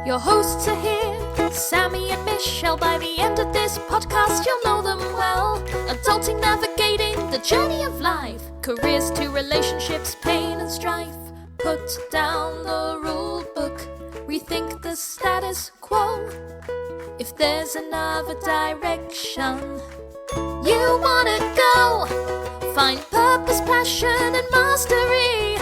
Your hosts are here, Sammie and Michelle. By the end of this podcast, you'll know them well. Adulting, navigating the journey of life. Careers to relationships, pain and strife. Put down the rule book, rethink the status quo. If there's another direction you wanna go, find purpose, passion and mastery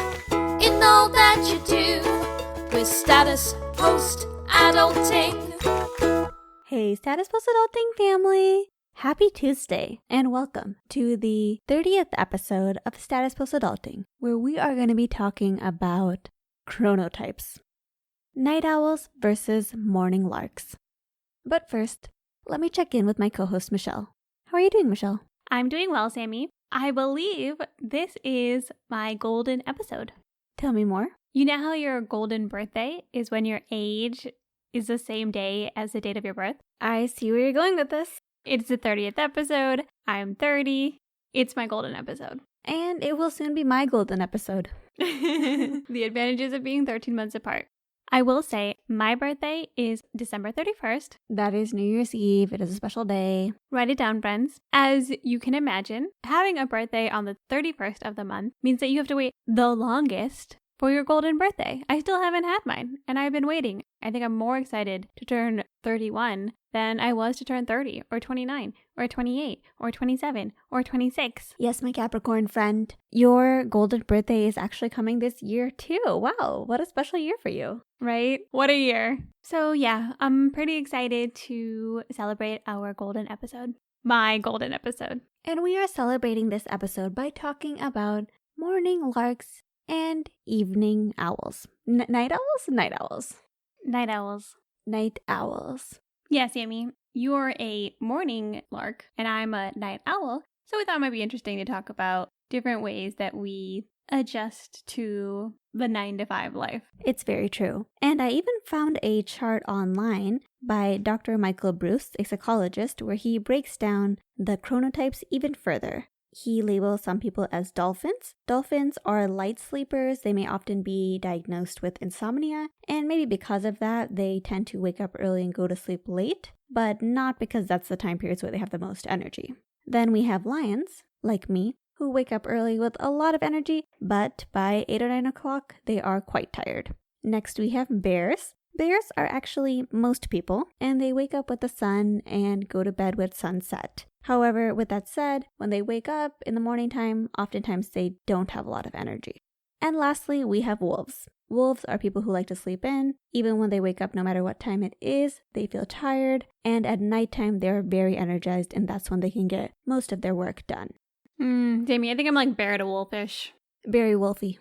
in all that you do with Status Post Adulting. Hey, Status Post Adulting family! Happy Tuesday, and welcome to the 30th episode of Status Post Adulting, where we are going to be talking about chronotypes. Night owls versus morning larks. But first, let me check in with my co-host Michelle. How are you doing, Michelle? I'm doing well, Sammie. I believe this is my golden episode. Tell me more. You know how your golden birthday is when your age is the same day as the date of your birth? I see where you're going with this. It's the 30th episode. I'm 30. It's my golden episode. And it will soon be my golden episode. The advantages of being 13 months apart. I will say my birthday is December 31st. That is New Year's Eve. It is a special day. Write it down, friends. As you can imagine, having a birthday on the 31st of the month means that you have to wait the longest for your golden birthday. I still haven't had mine, and I've been waiting. I think I'm more excited to turn 31 than I was to turn 30 or 29 or 28 or 27 or 26. Yes, my Capricorn friend. Your golden birthday is actually coming this year too. Wow, what a special year for you. Right? What a year. So yeah, I'm pretty excited to celebrate our golden episode. My golden episode. And we are celebrating this episode by talking about morning larks and evening owls. Night owls? Night owls. Night owls. Night owls. Yeah, Sammie, you're a morning lark and I'm a night owl. So we thought it might be interesting to talk about different ways that we adjust to the 9-to-5 life. It's very true. And I even found a chart online by Dr. Michael Bruce, a psychologist, where he breaks down the chronotypes even further. He labels some people as dolphins. Dolphins are light sleepers. They may often be diagnosed with insomnia, and maybe because of that, they tend to wake up early and go to sleep late, but not because that's the time periods where they have the most energy. Then we have lions, like me, who wake up early with a lot of energy, but by 8 or 9 o'clock, they are quite tired. Next, we have bears. Bears are actually most people, and they wake up with the sun and go to bed with sunset. However, with that said, when they wake up in the morning time, oftentimes they don't have a lot of energy. And lastly, we have wolves. Wolves are people who like to sleep in. Even when they wake up, no matter what time it is, they feel tired. And at nighttime, they're very energized, and that's when they can get most of their work done. Jamie, I think I'm like bear to wolfish. Very wolfy.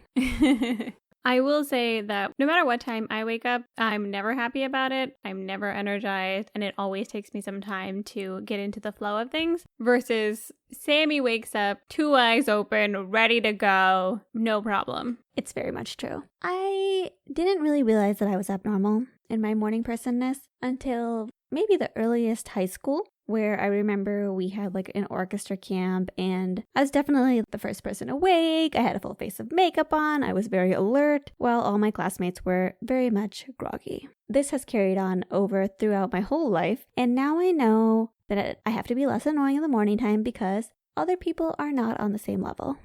I will say that no matter what time I wake up, I'm never happy about it. I'm never energized, and it always takes me some time to get into the flow of things. Versus Sammie wakes up, 2 eyes open, ready to go, no problem. It's very much true. I didn't really realize that I was abnormal in my morning personness until maybe the earliest high school, where I remember we had like an orchestra camp and I was definitely the first person awake. I had a full face of makeup on. I was very alert, while all my classmates were very much groggy. This has carried on over throughout my whole life, and now I know that I have to be less annoying in the morning time because other people are not on the same level.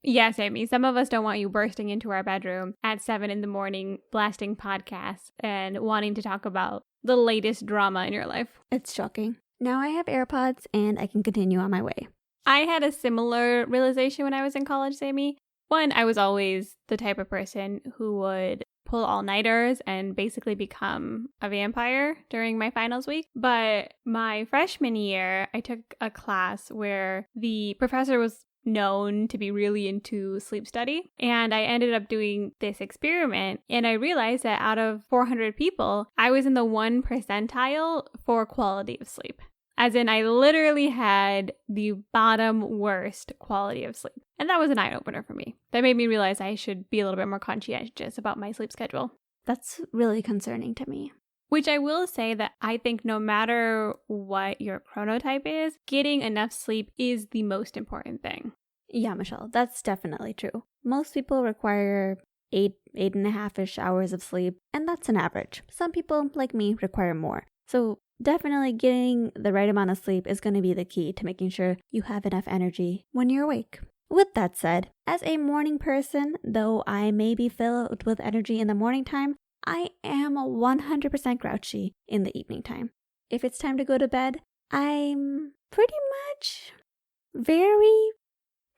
Yeah, Sammie, some of us don't want you bursting into our bedroom at 7 in the morning, blasting podcasts and wanting to talk about the latest drama in your life. It's shocking. Now I have AirPods and I can continue on my way. I had a similar realization when I was in college, Sammie. One, I was always the type of person who would pull all-nighters and basically become a vampire during my finals week. But my freshman year, I took a class where the professor was known to be really into sleep study. And I ended up doing this experiment, and I realized that out of 400 people, I was in the 1 percentile for quality of sleep. As in, I literally had the bottom worst quality of sleep. And that was an eye-opener for me. That made me realize I should be a little bit more conscientious about my sleep schedule. That's really concerning to me. Which I will say that I think no matter what your chronotype is, getting enough sleep is the most important thing. Yeah, Michelle, that's definitely true. Most people require eight and a half-ish hours of sleep, and that's an average. Some people, like me, require more. So definitely getting the right amount of sleep is going to be the key to making sure you have enough energy when you're awake. With that said, as a morning person, though I may be filled with energy in the morning time, I am 100% grouchy in the evening time. If it's time to go to bed, I'm pretty much very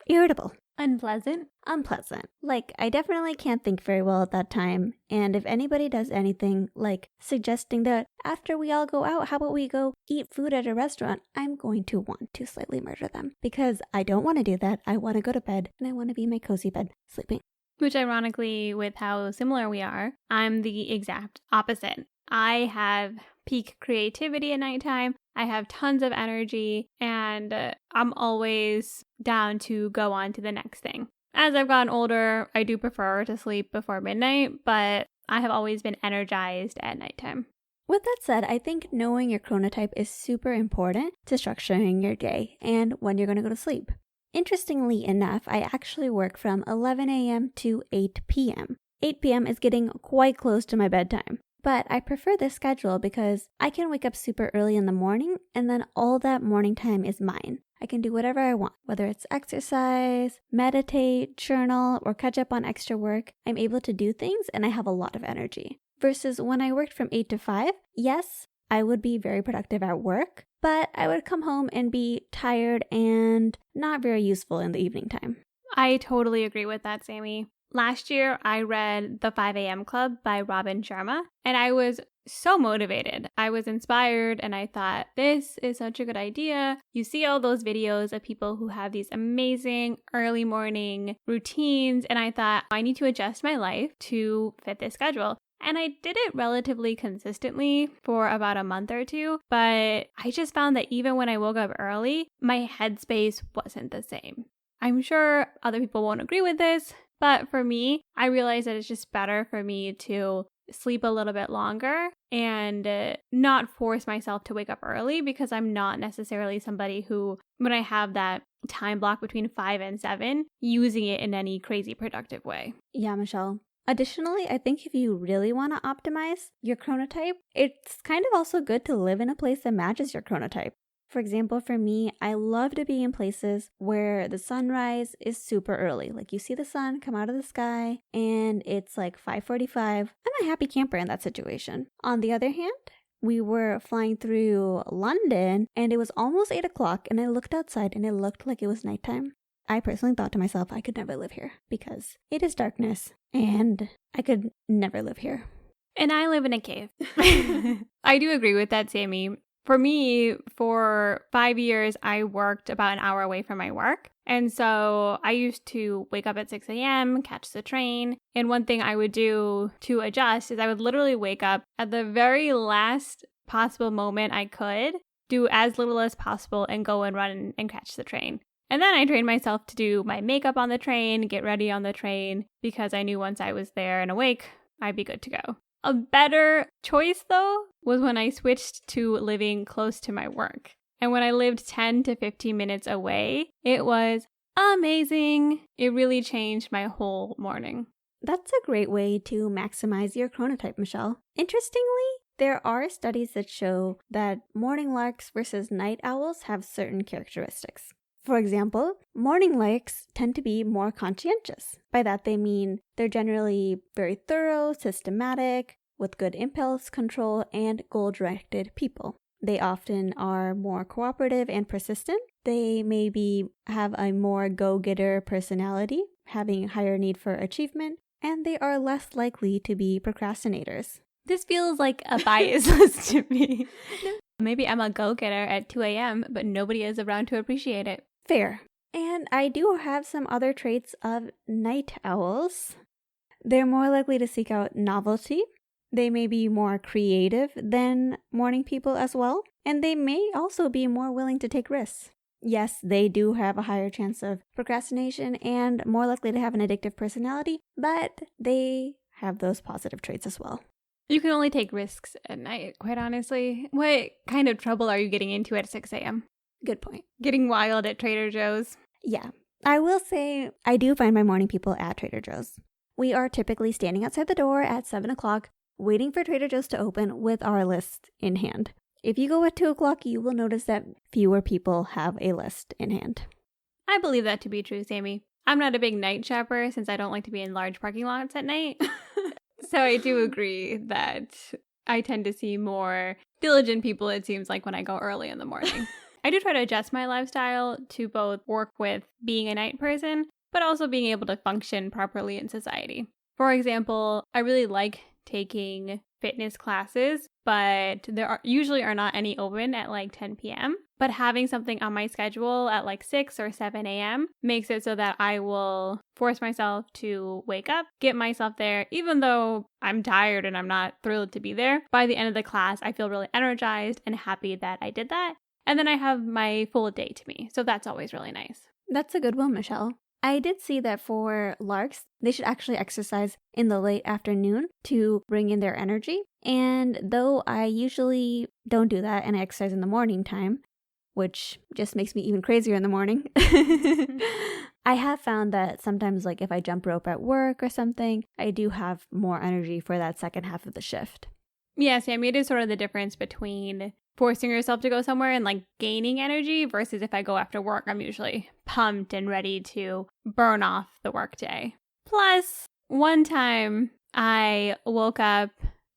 irritable. Unpleasant? Unpleasant. Like, I definitely can't think very well at that time. And if anybody does anything like suggesting that after we all go out, how about we go eat food at a restaurant, I'm going to want to slightly murder them. Because I don't want to do that. I want to go to bed and I want to be in my cozy bed sleeping. Which ironically, with how similar we are, I'm the exact opposite. I have peak creativity at nighttime. I have tons of energy, and I'm always down to go on to the next thing. As I've gotten older, I do prefer to sleep before midnight, but I have always been energized at nighttime. With that said, I think knowing your chronotype is super important to structuring your day and when you're going to go to sleep. Interestingly enough, I actually work from 11 a.m. to 8 p.m. 8 p.m. is getting quite close to my bedtime. But I prefer this schedule because I can wake up super early in the morning and then all that morning time is mine. I can do whatever I want, whether it's exercise, meditate, journal, or catch up on extra work. I'm able to do things and I have a lot of energy. Versus when I worked from 8 to 5, yes, I would be very productive at work, but I would come home and be tired and not very useful in the evening time. I totally agree with that, Sammie. Last year, I read The 5 a.m. Club by Robin Sharma, and I was so motivated. I was inspired, and I thought, this is such a good idea. You see all those videos of people who have these amazing early morning routines, and I thought, I need to adjust my life to fit this schedule. And I did it relatively consistently for about a month or two, but I just found that even when I woke up early, my headspace wasn't the same. I'm sure other people won't agree with this, but for me, I realized that it's just better for me to sleep a little bit longer and not force myself to wake up early because I'm not necessarily somebody who, when I have that time block between 5 and 7, using it in any crazy productive way. Yeah, Michelle. Additionally, I think if you really want to optimize your chronotype, it's kind of also good to live in a place that matches your chronotype. For example, for me, I love to be in places where the sunrise is super early. Like you see the sun come out of the sky and it's like 5:45. I'm a happy camper in that situation. On the other hand, we were flying through London and it was almost 8 o'clock and I looked outside and it looked like it was nighttime. I personally thought to myself, I could never live here because it is darkness and I could never live here. And I live in a cave. I do agree with that, Sammie. For me, for 5 years, I worked about an hour away from my work. And so I used to wake up at 6 a.m., catch the train. And one thing I would do to adjust is I would literally wake up at the very last possible moment I could, do as little as possible, and go and run and catch the train. And then I trained myself to do my makeup on the train, get ready on the train, because I knew once I was there and awake, I'd be good to go. A better choice, though, was when I switched to living close to my work. And when I lived 10 to 15 minutes away, it was amazing. It really changed my whole morning. That's a great way to maximize your chronotype, Michelle. Interestingly, there are studies that show that morning larks versus night owls have certain characteristics. For example, morning larks tend to be more conscientious. By that they mean they're generally very thorough, systematic, with good impulse control, and goal-directed people. They often are more cooperative and persistent. They maybe have a more go-getter personality, having a higher need for achievement, and they are less likely to be procrastinators. This feels like a bias list to me. Maybe I'm a go-getter at 2 a.m., but nobody is around to appreciate it. Fair. And I do have some other traits of night owls. They're more likely to seek out novelty. They may be more creative than morning people as well. And they may also be more willing to take risks. Yes, they do have a higher chance of procrastination and more likely to have an addictive personality, but they have those positive traits as well. You can only take risks at night, quite honestly. What kind of trouble are you getting into at 6 a.m.? Good point. Getting wild at Trader Joe's? Yeah. I will say I do find my morning people at Trader Joe's. we are typically standing outside the door at 7 o'clock, waiting for Trader Joe's to open with our list in hand. If you go at 2 o'clock, you will notice that fewer people have a list in hand. I believe that to be true, Sammie. I'm not a big night shopper since I don't like to be in large parking lots at night. So I do agree that I tend to see more diligent people, it seems like, when I go early in the morning. I do try to adjust my lifestyle to both work with being a night person, but also being able to function properly in society. For example, I really like taking fitness classes, but there usually are not any open at like 10 p.m. But having something on my schedule at like 6 or 7 a.m. makes it so that I will force myself to wake up, get myself there, even though I'm tired and I'm not thrilled to be there. By the end of the class, I feel really energized and happy that I did that. And then I have my full day to me. So that's always really nice. That's a good one, Michelle. I did see that for Larks, they should actually exercise in the late afternoon to bring in their energy. And though I usually don't do that and I exercise in the morning time, which just makes me even crazier in the morning, I have found that sometimes, like if I jump rope at work or something, I do have more energy for that second half of the shift. Yeah, Sammie, it is sort of the difference between forcing yourself to go somewhere and like gaining energy versus if I go after work, I'm usually pumped and ready to burn off the workday. Plus, one time I woke up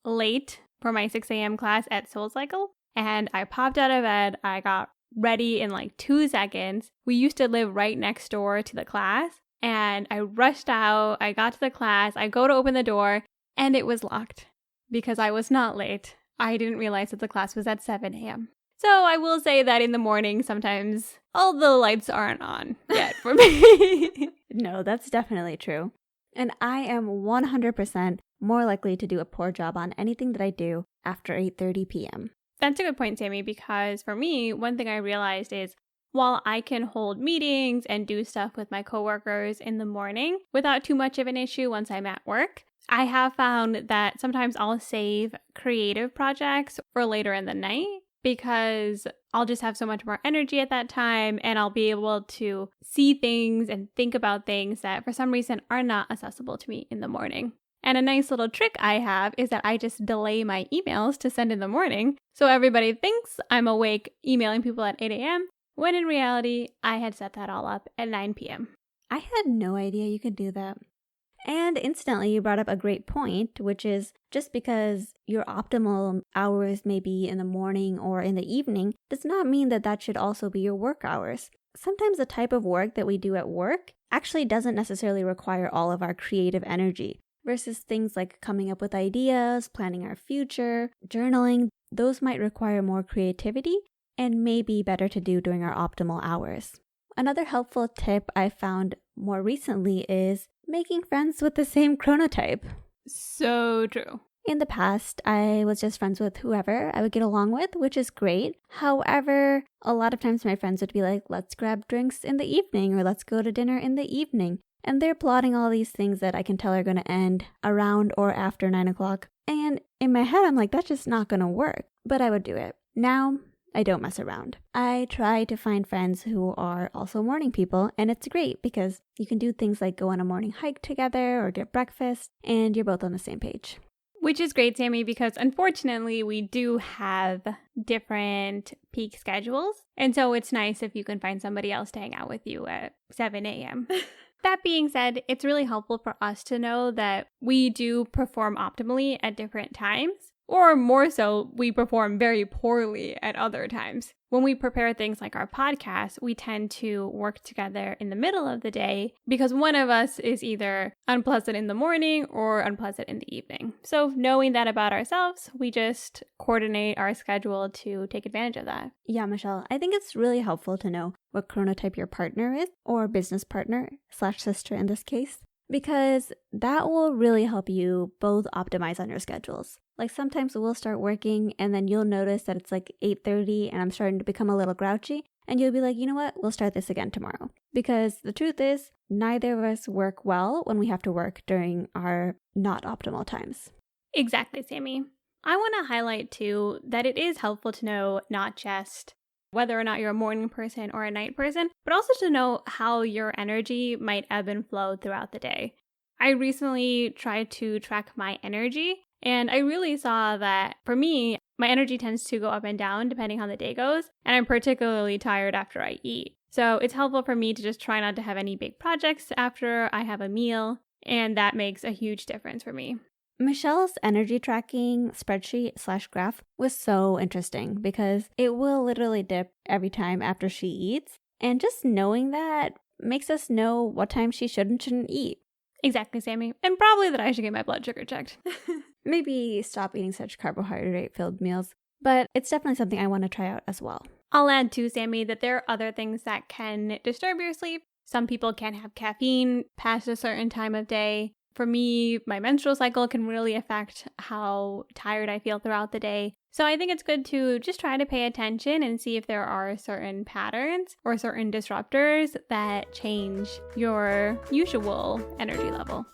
late for my 6 a.m. class at SoulCycle and I popped out of bed. I got ready in like 2 seconds. We used to live right next door to the class and I rushed out. I got to the class. I go to open the door and it was locked because I was not late. I didn't realize that the class was at 7 a.m. So I will say that in the morning, sometimes all the lights aren't on yet for me. No, that's definitely true. And I am 100% more likely to do a poor job on anything that I do after 8:30 p.m. That's a good point, Sammie, because for me, one thing I realized is while I can hold meetings and do stuff with my coworkers in the morning without too much of an issue once I'm at work, I have found that sometimes I'll save creative projects for later in the night because I'll just have so much more energy at that time and I'll be able to see things and think about things that for some reason are not accessible to me in the morning. And a nice little trick I have is that I just delay my emails to send in the morning so everybody thinks I'm awake emailing people at 8 a.m. when in reality I had set that all up at 9 p.m. I had no idea you could do that. And instantly you brought up a great point, which is just because your optimal hours may be in the morning or in the evening does not mean that that should also be your work hours. Sometimes the type of work that we do at work actually doesn't necessarily require all of our creative energy versus things like coming up with ideas, planning our future, journaling. Those might require more creativity and may be better to do during our optimal hours. Another helpful tip I found more recently is making friends with the same chronotype. So true. In the past, I was just friends with whoever I would get along with, which is great. However, a lot of times my friends would be like, let's grab drinks in the evening or let's go to dinner in the evening. And they're plotting all these things that I can tell are going to end around or after 9 o'clock. And in my head, I'm like, that's just not going to work. But I would do it. Now, I don't mess around. I try to find friends who are also morning people, and it's great because you can do things like go on a morning hike together or get breakfast, and you're both on the same page. Which is great, Sammie, because unfortunately we do have different peak schedules, and so it's nice if you can find somebody else to hang out with you at 7 a.m. That being said, it's really helpful for us to know that we do perform optimally at different times. Or more so, we perform very poorly at other times. When we prepare things like our podcast, we tend to work together in the middle of the day because one of us is either unpleasant in the morning or unpleasant in the evening. So knowing that about ourselves, we just coordinate our schedule to take advantage of that. Yeah, Michelle, I think it's really helpful to know what chronotype your partner is, or business partner / sister in this case, because that will really help you both optimize on your schedules. Like sometimes we'll start working and then you'll notice that it's like 8:30 and I'm starting to become a little grouchy. And you'll be like, you know what, we'll start this again tomorrow. Because the truth is, neither of us work well when we have to work during our not optimal times. Exactly, Sammie. I want to highlight too that it is helpful to know not just whether or not you're a morning person or a night person, but also to know how your energy might ebb and flow throughout the day. I recently tried to track my energy, and I really saw that for me, my energy tends to go up and down depending on how the day goes, and I'm particularly tired after I eat. So it's helpful for me to just try not to have any big projects after I have a meal, and that makes a huge difference for me. Michelle's energy tracking spreadsheet/graph was so interesting because it will literally dip every time after she eats, and just knowing that makes us know what time she should and shouldn't eat. Exactly, Sammie. And probably that I should get my blood sugar checked. Maybe stop eating such carbohydrate-filled meals, but it's definitely something I want to try out as well. I'll add too, Sammie, that there are other things that can disturb your sleep. Some people can't have caffeine past a certain time of day. For me, my menstrual cycle can really affect how tired I feel throughout the day. So I think it's good to just try to pay attention and see if there are certain patterns or certain disruptors that change your usual energy level.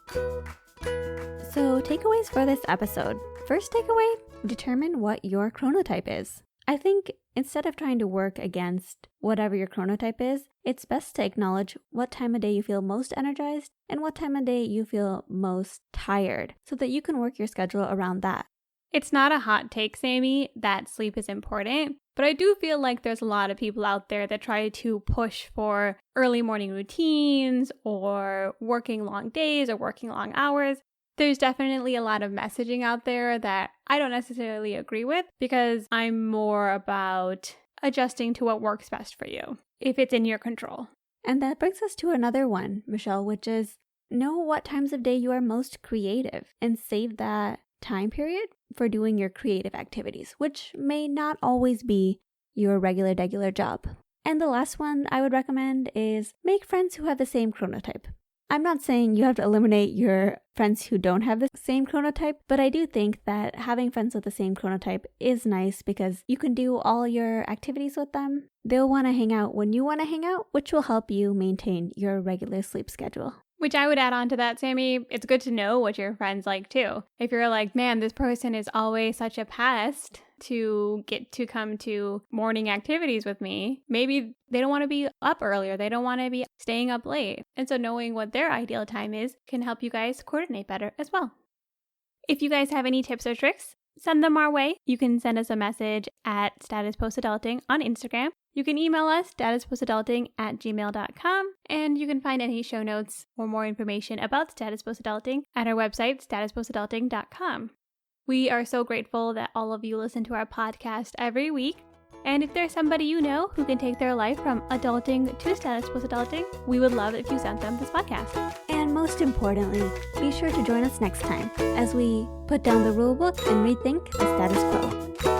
So takeaways for this episode. First takeaway, determine what your chronotype is. I think instead of trying to work against whatever your chronotype is, it's best to acknowledge what time of day you feel most energized and what time of day you feel most tired so that you can work your schedule around that. It's not a hot take, Sammie, that sleep is important, but I do feel like there's a lot of people out there that try to push for early morning routines or working long days or working long hours. There's definitely a lot of messaging out there that I don't necessarily agree with because I'm more about adjusting to what works best for you, if it's in your control. And that brings us to another one, Michelle, which is know what times of day you are most creative and save that time period for doing your creative activities, which may not always be your regular job. And the last one I would recommend is make friends who have the same chronotype. I'm not saying you have to eliminate your friends who don't have the same chronotype, but I do think that having friends with the same chronotype is nice because you can do all your activities with them. They'll want to hang out when you want to hang out, which will help you maintain your regular sleep schedule. Which I would add on to that, Sammie, it's good to know what your friends like too. If you're like, man, this person is always such a pest to get to come to morning activities with me, maybe they don't want to be up earlier. They don't want to be staying up late. And so knowing what their ideal time is can help you guys coordinate better as well. If you guys have any tips or tricks, send them our way. You can send us a message at statuspostadulting on Instagram. You can email us, statuspostadulting@gmail.com, and you can find any show notes or more information about Status Post Adulting at our website, statuspostadulting.com. We are so grateful that all of you listen to our podcast every week. And if there's somebody you know who can take their life from adulting to Status Post Adulting, we would love if you sent them this podcast. And most importantly, be sure to join us next time as we put down the rulebook and rethink the status quo.